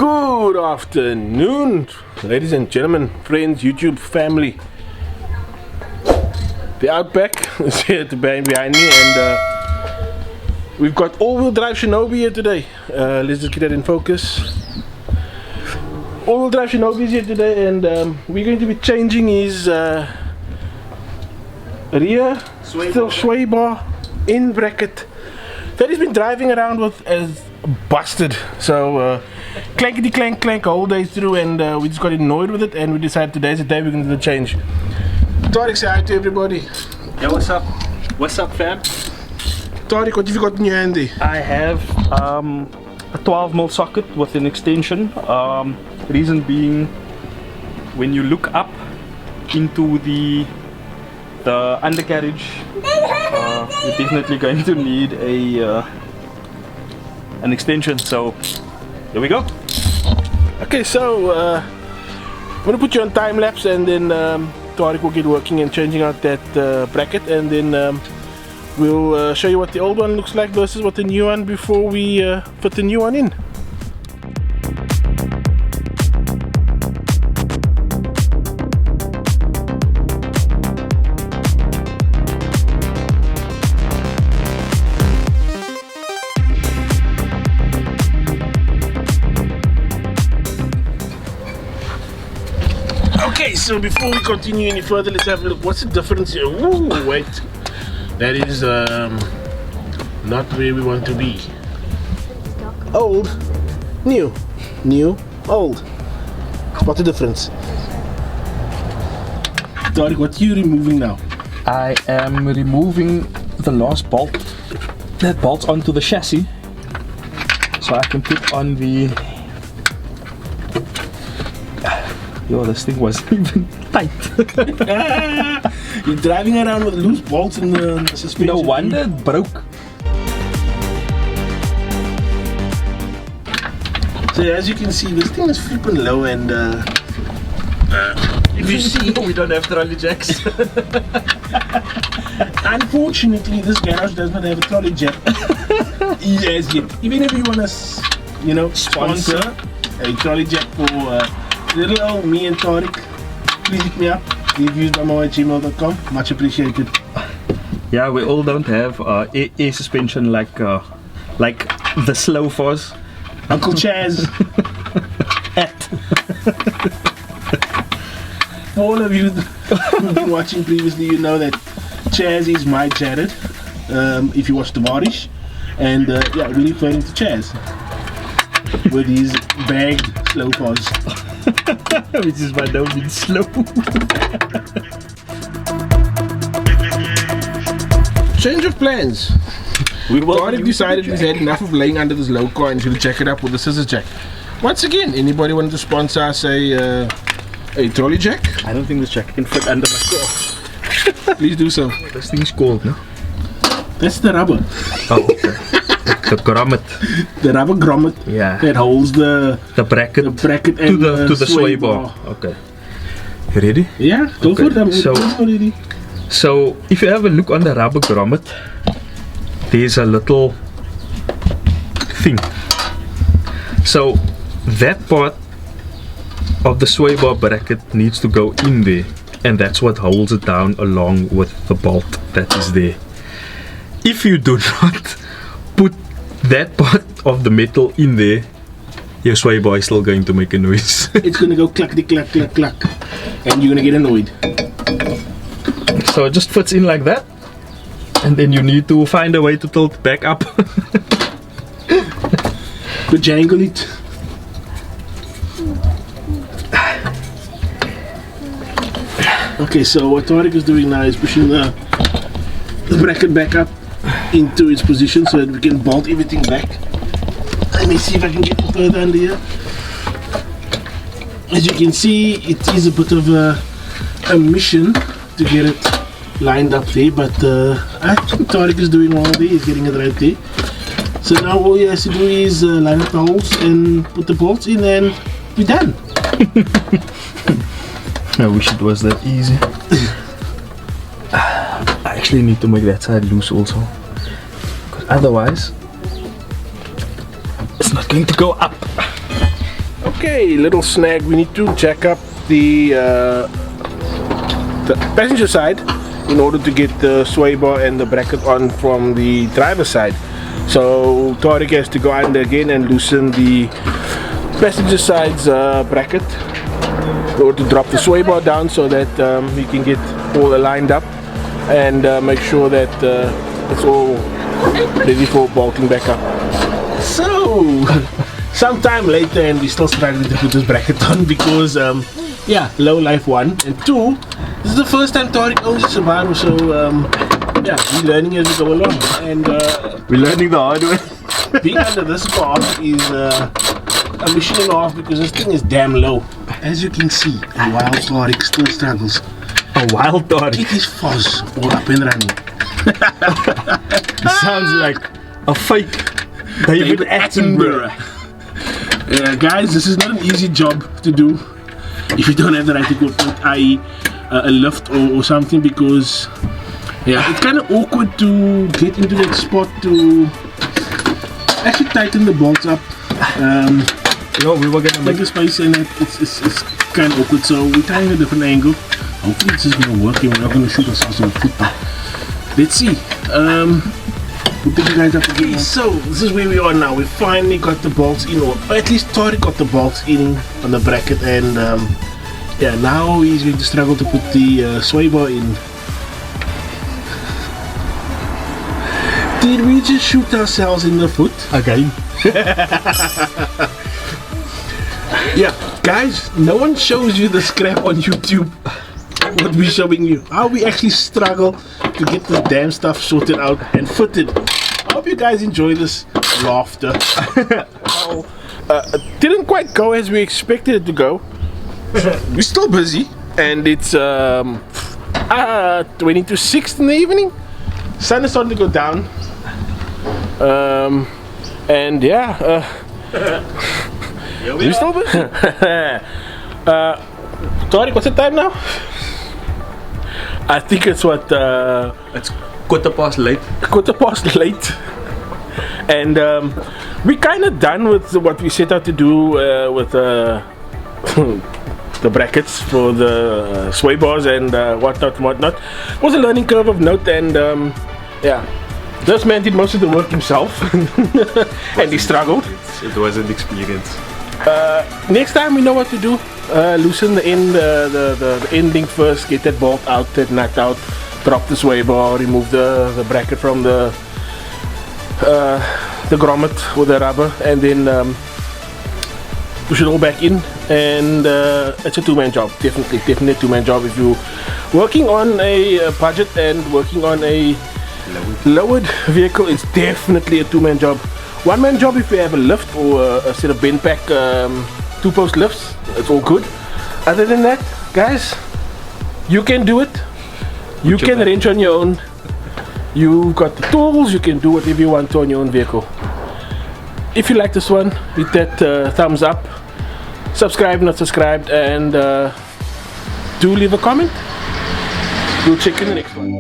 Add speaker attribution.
Speaker 1: Good afternoon, ladies and gentlemen, friends, YouTube family. The Outback is here behind me, and we've got all-wheel drive Shinobi here today. Let's just get that in focus. All-wheel drive Shinobi is here today, and we're going to be changing his rear swaybar in bracket that he's been driving around with as busted. So clankety clank clank all day through, and we just got annoyed with it, and we decided today's the day we're going to do the change. Tar-riq, say hi to everybody.
Speaker 2: Yeah, what's up? What's up, fam?
Speaker 1: Tar-riq, what have you got in your hand there?
Speaker 2: I have a 12mm socket with an extension. Reason being, when you look up into the undercarriage, you're definitely going to need an extension. So here we go.
Speaker 1: Okay, so I'm gonna put you on time lapse, and then Tar-riq will get working and changing out that bracket, and then we'll show you what the old one looks like versus what the new one before we put the new one in. Okay, so before we continue any further, let's have a look. What's the difference here? Ooh, wait. That is not where we want to be. Old, new, new, old. What's the difference? Tar-riq, what are you removing now?
Speaker 2: I am removing the last bolt that bolts onto the chassis, so I can put on the... Yo, this thing wasn't even tight.
Speaker 1: You're driving around with loose bolts in the suspension.
Speaker 2: No wonder it broke.
Speaker 1: So as you can see, this thing is flipping low, and if you see,
Speaker 2: we don't have trolley jacks.
Speaker 1: Unfortunately, this garage does not have a trolley jack. Yes, yet. Even if you want to, you know, sponsor a trolley jack for little old me and Tar-riq, please hit me up. reviewsbymo@gmail.com. Much appreciated.
Speaker 2: Yeah, we all don't have a suspension like the slow Foz.
Speaker 1: Uncle Chaz. For all of you who've been watching previously, you know that Chaz is my Jared. If you watch the Tar-riq, and yeah, we're referring to Chaz with his bagged slow Foz.
Speaker 2: Which is why that means slow.
Speaker 1: Change of plans. Tar-riq decided he's had enough of laying under this low car and he's going to jack it up with a scissors jack. Once again, anybody wanted to sponsor us a trolley jack?
Speaker 2: I don't think this jack can fit under my car.
Speaker 1: Please do so.
Speaker 2: This thing's cold, no?
Speaker 1: That's the rubber.
Speaker 2: Oh, okay. The grommet.
Speaker 1: The rubber grommet.
Speaker 2: Yeah.
Speaker 1: That holds the bracket
Speaker 2: to
Speaker 1: and
Speaker 2: the sway bar. Okay. You ready?
Speaker 1: Yeah, go for it.
Speaker 2: So if you have a look on the rubber grommet, there's a little thing. So that part of the sway bar bracket needs to go in there, and that's what holds it down along with the bolt that is there. If you do not put that part of the metal in there, your sway bar is still going to make a noise.
Speaker 1: It's going to go clackety clack clack clack, and you're going to get annoyed.
Speaker 2: So it just fits in like that, and then you need to find a way to tilt back up.
Speaker 1: Could jangle it. Okay, so what Tar-riq is doing now is pushing the bracket back up into its position so that we can bolt everything back. Let me see if I can get it further under here. As you can see, it is a bit of a mission to get it lined up there, but I think Tar-riq is doing well there. He's getting it right there. So now all he has to do is line up the holes and put the bolts in, and we're done.
Speaker 2: I wish it was that easy. I actually need to make that side loose also, because otherwise it's not going to go up.
Speaker 1: Okay, little snag. We need to jack up the passenger side in order to get the sway bar and the bracket on from the driver's side. So Tar-riq has to go under again and loosen the passenger side's bracket in order to drop the sway bar down so that we can get all aligned up and make sure that it's all ready for bolting back up. So sometime later, and we're still struggling to put this bracket on because yeah, low life 1 and 2. This is the first time Tar-riq owns a Subaru, so yeah, we're learning as we go along, and
Speaker 2: We're learning the hard way.
Speaker 1: being under this car is a mission and a half because this thing is damn low. As you can see, a wild Tar-riq still struggles.
Speaker 2: A wild Tar-riq.
Speaker 1: It is Foz all up and running.
Speaker 2: It sounds like a fake David Attenborough.
Speaker 1: Guys, this is not an easy job to do if you don't have the right equipment, i.e. a lift or something, because yeah, it's kind of awkward to get into that spot to actually tighten the bolts up.
Speaker 2: We were gonna
Speaker 1: Make
Speaker 2: make
Speaker 1: the space in it, it's kind of awkward, so we're trying a different angle. Hopefully this is going to work and we're not going to shoot ourselves in the foot. Let's see. We'll pick you guys up again. So this is where we are now. We finally got the bolts in, or at least Tar-riq got the bolts in on the bracket, and yeah, now he's going to struggle to put the sway bar in. Did we just shoot ourselves in the foot
Speaker 2: again.
Speaker 1: Yeah, guys, no one shows you the scrap on YouTube. What we're showing you, how we actually struggle to get this damn stuff sorted out and fitted. I hope you guys enjoy this laughter. Well, didn't quite go as we expected it to go. We're still busy, and it's 20 to 6 in the evening. Sun is starting to go down, and yeah, we're still busy. Tar-riq, what's the time now? I think it's what
Speaker 2: It's quarter past late.
Speaker 1: And we're kind of done with what we set out to do with the brackets for the sway bars and whatnot. It was a learning curve of note, and yeah, this man did most of the work himself and he struggled.
Speaker 2: It was an experience.
Speaker 1: Next time we know what to do. Loosen the end, the ending first, get that bolt out, that nut out, drop the sway bar, remove the bracket from the grommet with the rubber, and then push it all back in. And it's a two-man job, definitely a two-man job. If you're working on a budget and working on a lowered vehicle, it's definitely a two-man job. One-man job if you have a lift or a set of bend pack two-post lifts, it's all good. Other than that, guys, you can do it. You can wrench on your own. You've got the tools, you can do whatever you want to on your own vehicle. If you like this one, hit that thumbs up, subscribe, not subscribed, and do leave a comment. We'll check in the next one.